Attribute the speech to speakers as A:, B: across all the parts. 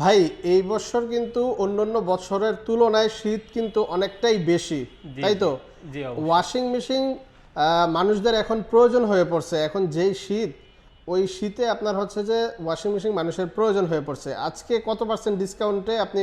A: ভাই এই বছর কিন্তু অন্যান্য বছরের তুলনায় শীত কিন্তু অনেকটাই বেশি,
B: জি
A: তাই
B: জি
A: তো?
B: জি অবশ্যই।
A: ওয়াশিং মেশিন মানুষদের এখন প্রয়োজন হয়ে পড়ছে। এখন যেই শীত, ওই শীতে আপনার হচ্ছে যে ওয়াশিং মেশিন মানুষের প্রয়োজন হয়ে পড়ছে। আজকে কত পার্সেন্ট ডিসকাউন্টে আপনি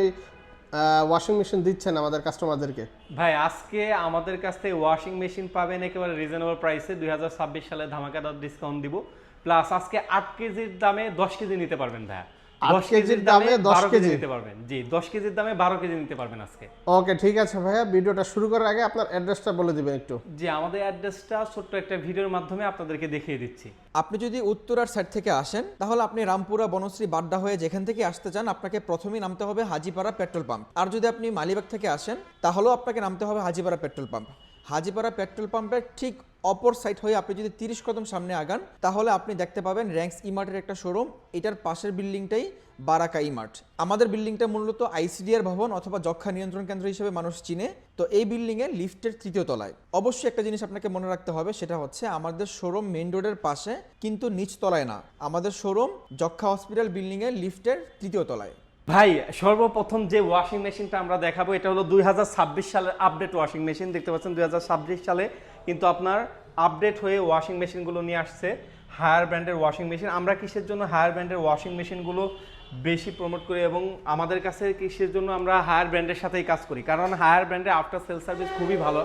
A: ওয়াশিং মেশিন দিচ্ছেন আমাদের কাস্টমারদেরকে?
B: ভাই আজকে আমাদের কাছ থেকে ওয়াশিং মেশিন পাবেন একেবারে রিজনেবল প্রাইসে। 2026 সালে ধামাকাদার ডিসকাউন্ট দিব। প্লাস আজকে 8 কেজির দামে 10 কেজি নিতে পারবেন ভাইয়া।
A: 8
B: 10
A: কেজির
B: কেজির দামে
A: দামে 10
B: 12 কেজি
A: কেজি?
B: নিতে পারবেন। জি, 10 কেজির দামে 12 কেজি নিতে পারবেন আজকে।
A: ওকে, ঠিক আছে ভাইয়া, ভিডিওটা শুরু করার আগে আপনার অ্যাড্রেসটা বলে দিবেন একটু।
B: জি, আমাদের অ্যাড্রেসটা ছোট্ট একটা ভিডিওর মাধ্যমে আপনাদেরকে দেখিয়ে দিচ্ছি।
C: আপনি যদি উত্তরার সাইড থেকে আসেন তাহলে আপনি রামপুরা বনশ্রী বাড্ডা হয়ে যেখান থেকে আসতে চান আপনাকে প্রথমেই নামতে হবে হাজিপাড়া পেট্রোল পাম্প। আর যদি আপনি মালিবাগ থেকে আসেন তাহলেও আপনাকে নামতে হবে Hajipara petrol pump. Hajipara petrol পাম্পের ঠিক অপর সাইড হয়ে আপনি যদি 30 কদম সামনে আগান তাহলে আপনি দেখতে পাবেন র্যাঙ্কস ইমার্টের একটা শোরুম। এটার পাশের বিল্ডিংটাই বারাকা ইমার্ট। আমাদের বিল্ডিংটা মূলত আইসিডিআর ভবন অথবা যক্ষ্মা নিয়ন্ত্রণ কেন্দ্র হিসেবে মানুষ চিনে। তো এই বিল্ডিংয়ে লিফটের 3য় তলায়। অবশ্যই একটা জিনিস আপনাকে মনে রাখতে হবে, সেটা হচ্ছে আমাদের শোরুম মেইন রোডের পাশে, কিন্তু নিচ তলায় না। আমাদের শোরুম যক্ষ্মা হসপিটাল বিল্ডিংয়ের লিফটের 3য় তলায়।
B: ভাই সর্বপ্রথম যে ওয়াশিং মেশিনটা আমরা দেখাবো এটা হলো 2026 সালের আপডেট ওয়াশিং মেশিন। দেখতে পাচ্ছেন 2026 সালে কিন্তু আপনার আপডেট হয়ে ওয়াশিং মেশিনগুলো নিয়ে আসছে হায়ার ব্র্যান্ডের ওয়াশিং মেশিন। আমরা কিসের জন্য হায়ার ব্র্যান্ডের ওয়াশিং মেশিনগুলো বেশি প্রমোট করি এবং আমাদের কাছে কিসের জন্য আমরা হায়ার ব্র্যান্ডের সাথেই কাজ করি, কারণ হায়ার ব্র্যান্ডের আফটার সেল সার্ভিস খুবই ভালো।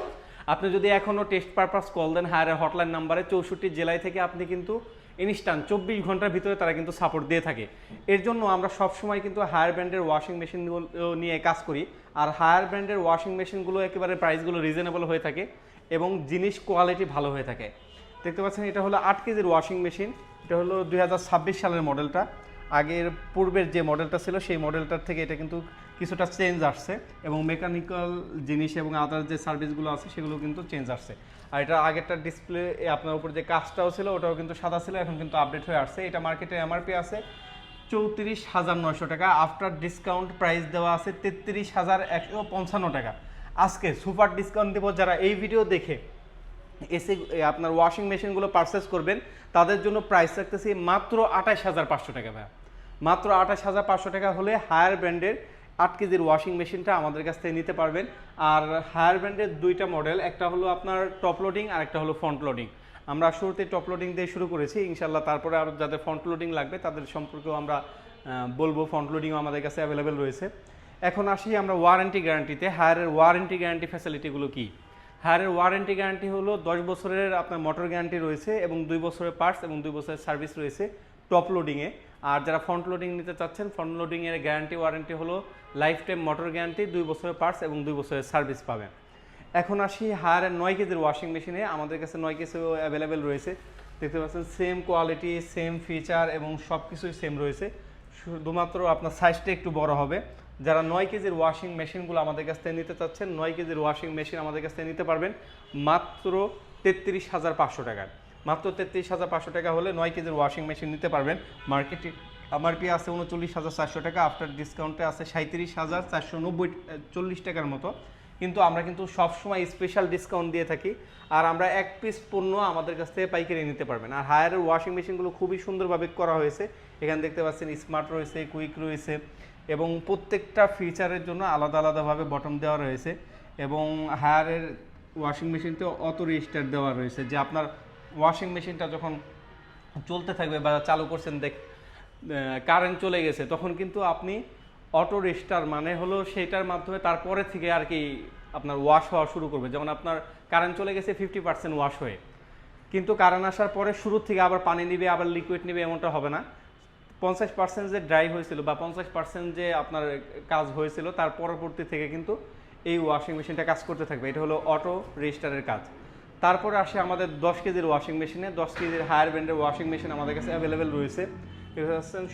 B: আপনি যদি এখনও টেস্ট পারপাস কল দেন হায়ারের হটলাইন নাম্বারে 64 জেলায় থেকে, আপনি কিন্তু ইনস্ট্যান্ট 24 ঘন্টার ভিতরে তারা কিন্তু সাপোর্ট দিয়ে থাকে। এর জন্য আমরা সবসময় কিন্তু হায়ার ব্র্যান্ডের ওয়াশিং মেশিনগুলো নিয়ে কাজ করি। আর হায়ার ব্র্যান্ডের ওয়াশিং মেশিনগুলো একেবারে প্রাইসগুলো রিজনেবল হয়ে থাকে এবং জিনিস কোয়ালিটি ভালো হয়ে থাকে। দেখতে পাচ্ছেন এটা হলো 8 কেজির ওয়াশিং মেশিন। এটা হলো 2026 সালের মডেলটা। আগের পূর্বের যে মডেলটা ছিল সেই মডেলটার থেকে এটা কিন্তু কিছুটা চেঞ্জ আসছে এবং মেকানিক্যাল জিনিস এবং আদার যে সার্ভিসগুলো আছে সেগুলো কিন্তু চেঞ্জ আসছে। আর এটা আগেরটা ডিসপ্লে আপনার উপর যে কাজটাও ছিল ওটাও কিন্তু সাদা ছিল, এখন কিন্তু আপডেট হয়ে আসছে। এটা মার্কেটে এমআরপি আছে 34,900 টাকা, আফটার ডিসকাউন্ট প্রাইস দেওয়া আছে 33,155 টাকা। আজকে সুপার ডিসকাউন্ট দেবো, যারা এই ভিডিও দেখে এসে আপনার ওয়াশিং মেশিনগুলো পারচেস করবেন তাদের জন্য প্রাইস রাখতেছি মাত্র 28,500 টাকা। ভাই মাত্র 28,500 টাকা হলে হায়ার ব্র্যান্ডের 8 কেজির ওয়াশিং মেশিনটা আমাদের কাছ থেকে নিতে পারবেন। আর হায়ার ব্র্যান্ডের দুইটা মডেল, একটা হলো আপনার টপ লোডিং আর একটা হলো ফ্রন্ট লোডিং। আমরা শুরুতে টপ লোডিং দিয়ে শুরু করেছি, ইনশাল্লাহ তারপরে আর যাদের ফ্রন্ট লোডিং লাগবে তাদের সম্পর্কেও আমরা বলবো। ফ্রন্ট লোডিংও আমাদের কাছে অ্যাভেলেবেল রয়েছে। এখন আসি আমরা ওয়ারেন্টি গ্যারান্টিতে। হায়ারের ওয়ারেন্টি গ্যারান্টি ফ্যাসিলিটিগুলো কী? হায়ারের ওয়ারেন্টি গ্যারান্টি হলো 10 বছরের আপনার মোটর গ্যারান্টি রয়েছে এবং 2 বছরের পার্টস এবং 2 বছরের সার্ভিস রয়েছে টপ লোডিংয়ে। আর যারা ফ্রন্ট লোডিং নিতে চাচ্ছেন, ফ্রন্ট লোডিংয়ের গ্যারান্টি ওয়ারেন্টি হলো লাইফ টাইম মোটর গ্যারান্টি, 2 বছরের পার্টস এবং 2 বছরের সার্ভিস পাবেন। এখন আসি হায়ারের 9 কেজির ওয়াশিং মেশিনে। আমাদের কাছে 9 কেজিও অ্যাভেলেবেল রয়েছে। দেখতে পাচ্ছেন সেম কোয়ালিটি, সেম ফিচার এবং সব কিছুই সেম রয়েছে, শুধুমাত্র আপনার সাইজটা একটু বড় হবে। যারা 9 কেজির ওয়াশিং মেশিনগুলো আমাদের কাছ থেকে নিতে চাচ্ছেন, 9 কেজির ওয়াশিং মেশিন আমাদের কাছ থেকে নিতে পারবেন মাত্র 33,500 টাকায়। মাত্র 33,500 টাকা হলে 9 কেজির ওয়াশিং মেশিন নিতে পারবেন। মার্কেটে এমআরপি আছে 39,400 টাকা, আফটার ডিসকাউন্টে আছে 37,490 টাকার মতো। কিন্তু আমরা কিন্তু সবসময় স্পেশাল ডিসকাউন্ট দিয়ে থাকি। আর আমরা এক পিস পণ্য আমাদের কাছ থেকে পাইকারি নিতে পারবেন। আর হায়ারের ওয়াশিং মেশিনগুলো খুবই সুন্দরভাবে করা হয়েছে। এখানে দেখতে পাচ্ছেন স্মার্ট রয়েছে, কুইক রয়েছে এবং প্রত্যেকটা ফিচারের জন্য আলাদা আলাদাভাবে বটম দেওয়া রয়েছে। এবং হায়ারের ওয়াশিং মেশিনতে অটো রেজিস্টার দেওয়া রয়েছে, যে আপনার ওয়াশিং মেশিনটা যখন চলতে থাকবে বা চালু করছেন কারেন্ট চলে গেছে, তখন কিন্তু আপনি অটো রেজিস্টার মানে হলো সেটার মাধ্যমে তারপরে থেকে আর কি আপনার ওয়াশ হওয়া শুরু করবে। যেমন আপনার কারেন্ট চলে গেছে 50% ওয়াশ হয়ে, কিন্তু কারেন্ট আসার পরে শুরু থেকে আবার পানি নিবে, আবার লিকুইড নিবে, এমনটা হবে না। 50% যে ড্রাই হয়েছিল বা 50% যে আপনার কাজ হয়েছিল তার পরবর্তী থেকে কিন্তু এই ওয়াশিং মেশিনটা কাজ করতে থাকবে। এটা হলো অটো রেজিস্টারের কাজ। তারপরে আসে আমাদের 10 কেজির ওয়াশিং মেশিনে। 10 কেজির হায়ার ব্র্যান্ডের ওয়াশিং মেশিন আমাদের কাছে অ্যাভেলেবেল রয়েছে।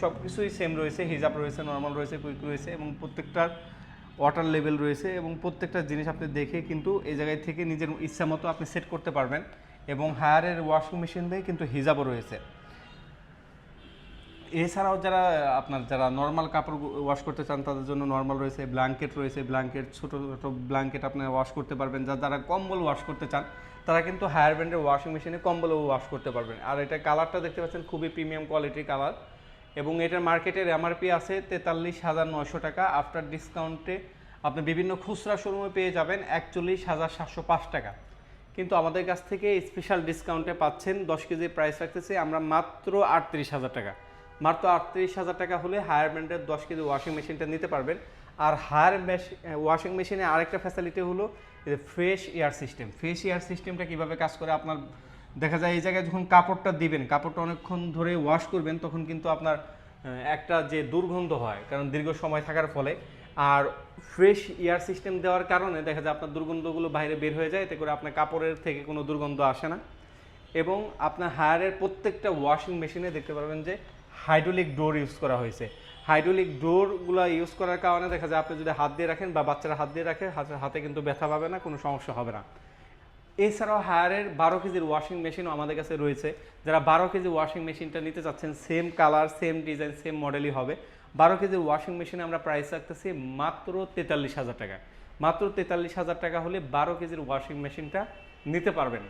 B: সব কিছুই সেম রয়েছে, হিজাব রয়েছে, নর্মাল রয়েছে, কুইক রয়েছে এবং প্রত্যেকটার ওয়াটার লেভেল রয়েছে এবং প্রত্যেকটা জিনিস আপনি দেখে কিন্তু এই জায়গায় থেকে নিজের ইচ্ছা মতো আপনি সেট করতে পারবেন। এবং হায়ারের ওয়াশিং মেশিন দিয়ে কিন্তু হিজাবও রয়েছে। এছাড়াও যারা নর্মাল কাপড় ওয়াশ করতে চান তাদের জন্য নর্মাল রয়েছে, ব্ল্যাঙ্কেট রয়েছে, ছোটো ছোটো ব্ল্যাঙ্কেট আপনারা ওয়াশ করতে পারবেন। যারা কম্বল ওয়াশ করতে চান তারা কিন্তু হায়ার ব্র্যান্ডের ওয়াশিং মেশিনে কম্বলও ওয়াশ করতে পারবেন। আর এটা কালারটা দেখতে পাচ্ছেন খুবই প্রিমিয়াম কোয়ালিটির কালার এবং এটার মার্কেটের এমআরপি আছে 43,900 টাকা। আফটার ডিসকাউন্টে আপনি বিভিন্ন খুচরা শোরুমে পেয়ে যাবেন 41,705 টাকা। কিন্তু আমাদের কাছ থেকে স্পেশাল ডিসকাউন্টে পাচ্ছেন 10 কেজি প্রাইস রাখতেছি আমরা মাত্র 38,000 টাকা। মাত্র 38,000 টাকা হলে হায়ার ব্র্যান্ডের 10 কেজি ওয়াশিং মেশিনটা নিতে পারবেন। আর হায়ার ওয়াশিং মেশিনে আরেকটা ফ্যাসিলিটি হলো fresh air system. Fresh air সিস্টেমটা কীভাবে কাজ করে, আপনার দেখা যায় এই জায়গায় যখন কাপড়টা দিবেন, কাপড়টা অনেকক্ষণ ধরে ওয়াশ করবেন, তখন কিন্তু আপনার একটা যে দুর্গন্ধ হয়, কারণ দীর্ঘ সময় থাকার ফলে। আর ফ্রেশ এয়ার সিস্টেম দেওয়ার কারণে দেখা যায় আপনার দুর্গন্ধগুলো বাইরে বের হয়ে যায়, এতে করে আপনার কাপড়ের থেকে কোনো দুর্গন্ধ আসে না। এবং আপনার হায়ারের প্রত্যেকটা ওয়াশিং মেশিনে দেখতে পারবেন যে হাইড্রোলিক ডোর ইউজ করা হয়েছে। হাইড্রোলিক ডোরগুলো ইউজ করার কারণে দেখা যায় আপনি যদি হাত দিয়ে রাখেন বা বাচ্চারা হাত দিয়ে রাখে, হাতে কিন্তু ব্যথা পাবে না, কোনো সমস্যা হবে না। এছাড়াও হায়ারের 12 কেজির ওয়াশিং মেশিনও আমাদের কাছে রয়েছে। যারা 12 কেজি ওয়াশিং মেশিনটা নিতে চাচ্ছেন, same colour, same design, same মডেলই হবে। 12 কেজির ওয়াশিং মেশিনে আমরা প্রাইস রাখতেছি মাত্র 43,000 টাকা। মাত্র 43,000 টাকা হলে 12 কেজির ওয়াশিং মেশিনটা নিতে পারবেন।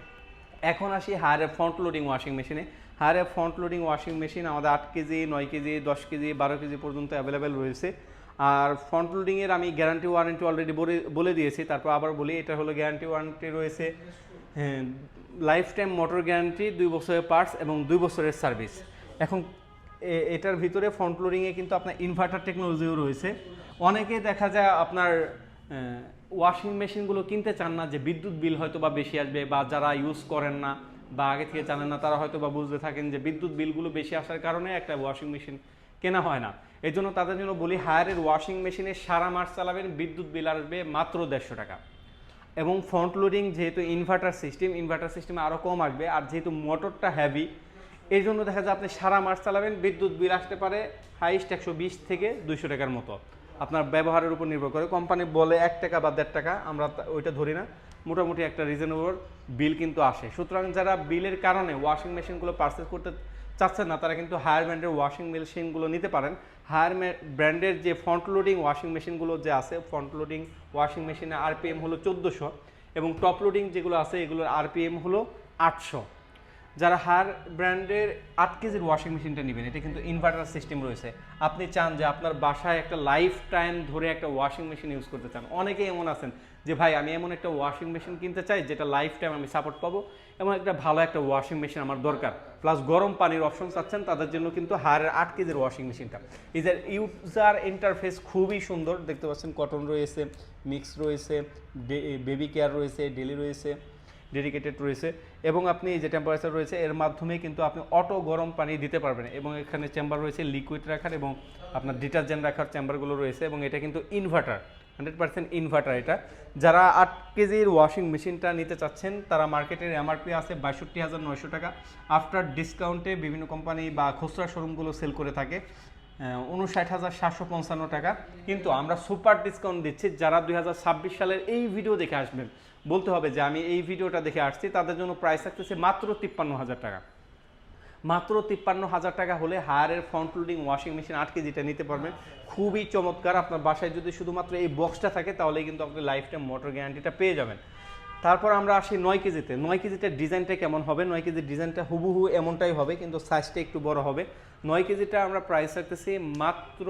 B: এখন আসি হায়ারের ফ্রন্ট লোডিং ওয়াশিং মেশিনে। হায়ারের ফ্রন্ট লোডিং ওয়াশিং মেশিন আমাদের 8 কেজি, 9 কেজি, 10 কেজি, 12 কেজি পর্যন্ত অ্যাভেলেবেল রয়েছে। আর ফ্রন্ট লোডিংয়ের আমি গ্যারান্টি ওয়ারেন্টি অলরেডি বলে দিয়েছি, তারপর আবার বলি, এটা হলো গ্যারান্টি ওয়ারেন্টি রয়েছে, হ্যাঁ, লাইফ টাইম মোটর গ্যারান্টি, 2 বছরের পার্টস এবং 2 বছরের সার্ভিস। এখন এটার ভিতরে ফ্রন্ট লোডিংয়ে কিন্তু আপনার ইনভার্টার টেকনোলজিও রয়েছে। অনেকে দেখা যায় আপনার ওয়াশিং মেশিনগুলো কিনতে চান না, যে বিদ্যুৎ বিল হয়তো বা বেশি আসবে, বা যারা ইউজ করেন না বা আগে থেকে জানেন না, তারা হয়তো বা বুঝতে থাকেন যে বিদ্যুৎ বিলগুলো বেশি আসার কারণে একটা ওয়াশিং মেশিন কেনা হয় না। এই জন্য তাদের জন্য বলি, হায়ারের ওয়াশিং মেশিনে সারা মাস চালাবেন, বিদ্যুৎ বিল আসবে মাত্র 150 টাকা। এবং ফ্রন্ট লোডিং যেহেতু ইনভার্টার সিস্টেমে আরও কম আসবে। আর যেহেতু মোটরটা হেভি, এই জন্য দেখা যায় আপনি সারা মাস চালাবেন, বিদ্যুৎ বিল আসতে পারে হাইস্ট 120 থেকে 200 টাকার মতো, আপনার ব্যবহারের উপর নির্ভর করে। কোম্পানি বলে 1 টাকা বা 1.5 টাকা, আমরা ওইটা ধরি না, মোটামুটি একটা রিজনেবল বিল কিন্তু আসে। সুতরাং যারা বিলের কারণে ওয়াশিং মেশিনগুলো পারচেস করতে চাচ্ছেন না, তারা কিন্তু হায়ার ব্র্যান্ডের ওয়াশিং মেশিনগুলো নিতে পারেন। হায়ার ব্র্যান্ডের যে ফ্রন্ট লোডিং ওয়াশিং মেশিনগুলো যে আছে, ফ্রন্ট লোডিং ওয়াশিং মেশিনে আরপিএম হলো 1400 এবং টপ লোডিং যেগুলো আছে এগুলোর আরপিএম হলো 800। যারা হায়ার ব্র্যান্ডের 8 কেজির ওয়াশিং মেশিনটা নেবেন, এটা কিন্তু ইনভার্টার সিস্টেম রয়েছে। আপনি চান যে আপনার বাসায় একটা লাইফ টাইম ধরে একটা ওয়াশিং মেশিন ইউজ করতে চান। অনেকেই এমন আছেন যে ভাই আমি এমন একটা ওয়াশিং মেশিন কিনতে চাই যেটা লাইফ টাইম আমি সাপোর্ট পাবো, এবং একটা ভালো একটা ওয়াশিং মেশিন আমার দরকার, প্লাস গরম পানির অপশন চাচ্ছেন, তাদের জন্য কিন্তু হায়ারের 8 কেজির ওয়াশিং মেশিনটা। এদের ইউজার ইন্টারফেস খুবই সুন্দর, দেখতে পাচ্ছেন কটন রয়েছে, মিক্স রয়েছে, বেবি কেয়ার রয়েছে, ডেলি রয়েছে, ডেডিকেটেড রয়েছে, এবং আপনি যে টেম্পারেচার রয়েছে এর মাধ্যমে কিন্তু আপনি অটো গরম পানি দিতে পারবেন। এবং এখানে চেম্বার রয়েছে লিকুইড রাখার এবং আপনার ডিটারজেন্ট রাখার চেম্বারগুলো রয়েছে, এবং এটা কিন্তু ইনভার্টার, 100% ইনভার্টার। এটা যারা 8 কেজির ওয়াশিং মেশিনটা নিতে চাচ্ছেন, তারা মার্কেটের এমআরপি আছে 62,900 টাকা। আফটার ডিসকাউন্টে বিভিন্ন কোম্পানি বা খুচরা শোরুমগুলো সেল করে থাকে 59,755 টাকা। কিন্তু আমরা সুপার ডিসকাউন্ট দিচ্ছি। যারা 2026 সালের এই ভিডিও দেখে আসবেন, বলতে হবে যে আমি এই ভিডিওটা দেখে আসছি, তাদের জন্য প্রাইস থাকতেছে মাত্র 53,000 টাকা। মাত্র 53,000 টাকা হলে হায়ারের ফ্রন্ট লোডিং ওয়াশিং মেশিন 8 কেজিটা নিতে পারবেন। খুবই চমৎকার। আপনার বাসায় যদি শুধুমাত্র এই বক্সটা থাকে, তাহলে কিন্তু আপনি লাইফ টাইম মোটর গ্যারান্টিটা পেয়ে যাবেন। তারপর আমরা আসি 9 কেজিতে। 9 কেজিটার ডিজাইনটা কেমন হবে? 9 কেজির ডিজাইনটা হুবহু এমনটাই হবে, কিন্তু সাইজটা একটু বড় হবে। 9 কেজিটা আমরা প্রাইস রাখতেছি মাত্র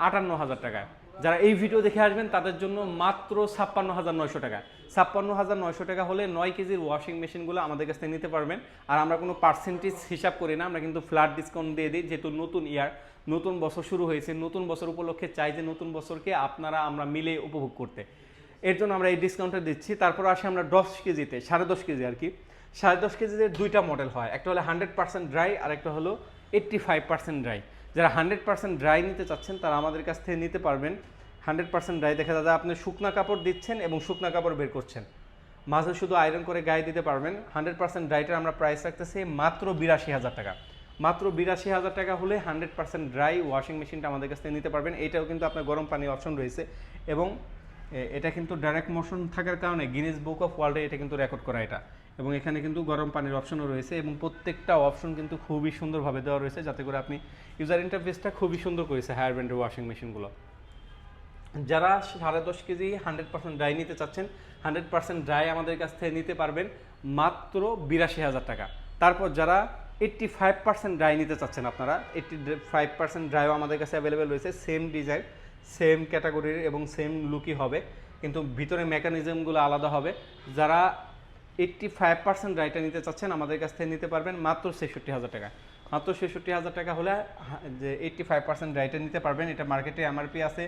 B: 58,000 টাকায়। যারা এই ভিডিও দেখে আসবেন তাদের জন্য মাত্র 56,900 টাকা। 56,900 টাকা হলে 9 কেজির ওয়াশিং মেশিনগুলো আমাদের কাছ থেকে নিতে পারবেন। আর আমরা কোনো পার্সেন্টেজ হিসাব করি না, আমরা কিন্তু ফ্ল্যাট ডিসকাউন্ট দিয়ে দিই। যেহেতু নতুন ইয়ার, নতুন বছর শুরু হয়েছে, নতুন বছর উপলক্ষে চাই যে নতুন বছরকে আমরা মিলে উপভোগ করতে, এর জন্য আমরা এই ডিসকাউন্টটা দিচ্ছি। তারপর আসি আমরা 10 কেজিতে, 10.5 কেজি আর কি। 10.5 কেজিতে দুইটা মডেল হয়, একটা হলো 100% ড্রাই আর একটা হলো 85% ড্রাই। যারা 100% ড্রাই নিতে চাচ্ছেন তারা আমাদের কাছ থেকে নিতে পারবেন। 100% ড্রাই দেখা যায় আপনি শুকনা কাপড় দিচ্ছেন এবং শুকনা কাপড় বের করছেন, মাঝে শুধু আয়রন করে গায়ে দিতে পারবেন। 100% ড্রাইটার আমরা প্রাইস রাখতেছি মাত্র 82,000 টাকা। মাত্র 82,000 টাকা হলে 100% ড্রাই ওয়াশিং মেশিনটা আমাদের কাছ থেকে নিতে পারবেন। এটাও কিন্তু আপনার গরম পানি অপশন রয়েছে, এবং এটা কিন্তু ডাইরেক্ট মোশন থাকার কারণে গিনেস বুক অফ ওয়ার্ল্ডে এটা কিন্তু রেকর্ড করা এটা। এবং এখানে কিন্তু গরম পানির অপশনও রয়েছে, এবং প্রত্যেকটা অপশন কিন্তু খুবই সুন্দরভাবে দেওয়া রয়েছে, যাতে করে আপনি ইউজার ইন্টারফেসটা খুবই সুন্দর করেছে হায়ার ব্র্যান্ডের ওয়াশিং মেশিনগুলো। যারা 10.5 কেজি 100% ড্রাই নিতে চাচ্ছেন, 100% ড্রাই আমাদের কাছ থেকে নিতে পারবেন মাত্র 82,000 টাকা। তারপর যারা 85% ড্রাই নিতে চাচ্ছেন আপনারা, 85% ড্রাইও আমাদের কাছে অ্যাভেলেবেল রয়েছে। সেম ডিজাইন, সেম ক্যাটাগরির এবং সেম লুকই হবে, কিন্তু ভিতরে মেকানিজমগুলো আলাদা হবে। যারা 85% ড্রাইটা নিতে চাচ্ছেন আমাদের কাছ থেকে নিতে পারবেন মাত্র 66,000 টাকা। মাত্র 66,000 টাকা হলে যে 85% ড্রাইটা নিতে পারবেন। এটা মার্কেটে এমআরপি আছে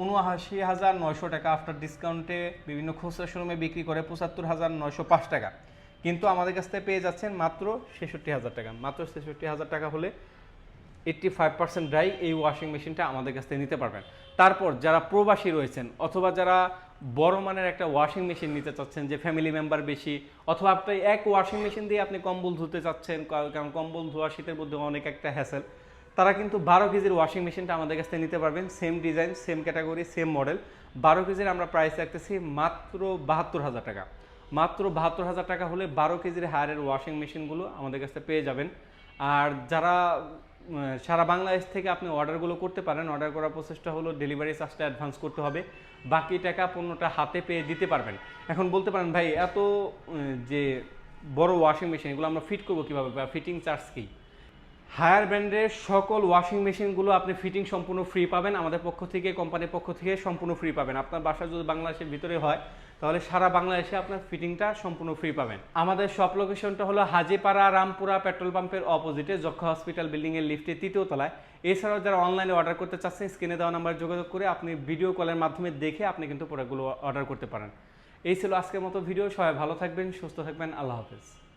B: 79,900 টাকা, আফটার ডিসকাউন্টে বিভিন্ন খুচরা শোরুমে বিক্রি করে 75,905 টাকা, কিন্তু আমাদের কাছ থেকে পেয়ে যাচ্ছেন মাত্র 66,000 টাকা। মাত্র 66,000 টাকা হলে 85% ড্রাই এই ওয়াশিং মেশিনটা আমাদের কাছ থেকে নিতে পারবেন। তারপর যারা প্রবাসী রয়েছেন অথবা যারা বড় মানের একটা ওয়াশিং মেশিন নিতে চাচ্ছেন, যে ফ্যামিলি মেম্বার বেশি, অথবা আপনি এক ওয়াশিং মেশিন দিয়ে আপনি কম্বল ধুতে চাচ্ছেন, কারণ কম্বল ধোয়া শীতের মধ্যে অনেক একটা হ্যাসেল, তারা কিন্তু 12 কেজির ওয়াশিং মেশিনটা আমাদের কাছ থেকে নিতে পারবেন। Same design, same category, same model. 12 কেজির আমরা প্রাইস রাখতেছি মাত্র 72,000 টাকা। মাত্র 72,000 টাকা হলে 12 কেজির হায়ারের ওয়াশিং মেশিনগুলো আমাদের কাছে পেয়ে যাবেন। আর যারা সারা বাংলাদেশ থেকে আপনি অর্ডারগুলো করতে পারেন, অর্ডার করার প্রসেসটা হলো ডেলিভারি চার্জটা অ্যাডভান্স করতে হবে, বাকি টাকা পণ্যটা হাতে পেয়ে দিতে পারবেন। এখন বলতে পারেন ভাই এত যে বড় ওয়াশিং মেশিন এগুলো আমরা ফিট করবো কীভাবে, বা ফিটিং চার্জ কী? হায়ার ব্র্যান্ডের সকল ওয়াশিং মেশিনগুলো আপনি ফিটিং সম্পূর্ণ ফ্রি পাবেন আমাদের পক্ষ থেকে, কোম্পানির পক্ষ থেকে সম্পূর্ণ ফ্রি পাবেন। আপনার বাসা যদি বাংলাদেশের ভিতরে হয় তাহলে সারা বাংলাদেশে আপনার ফিটিংটা সম্পূর্ণ ফ্রি পাবেন। আমাদের শপ লোকেশনটা হলো হাজীপাড়া রামপুরা পেট্রোল পাম্পের অপোজিটে, যক্ষা হসপিটাল বিল্ডিংয়ের লিফটে 3য় তলায়। এছাড়াও যারা অনলাইনে অর্ডার করতে চাচ্ছেন স্ক্রিনে দেওয়া নাম্বার যোগাযোগ করে আপনি ভিডিও কলের মাধ্যমে দেখে আপনি কিন্তু প্রোডাক্টগুলো অর্ডার করতে পারেন। এই ছিল আজকের মতো ভিডিও। সবাই ভালো থাকবেন, সুস্থ থাকবেন, আল্লাহ হাফেজ।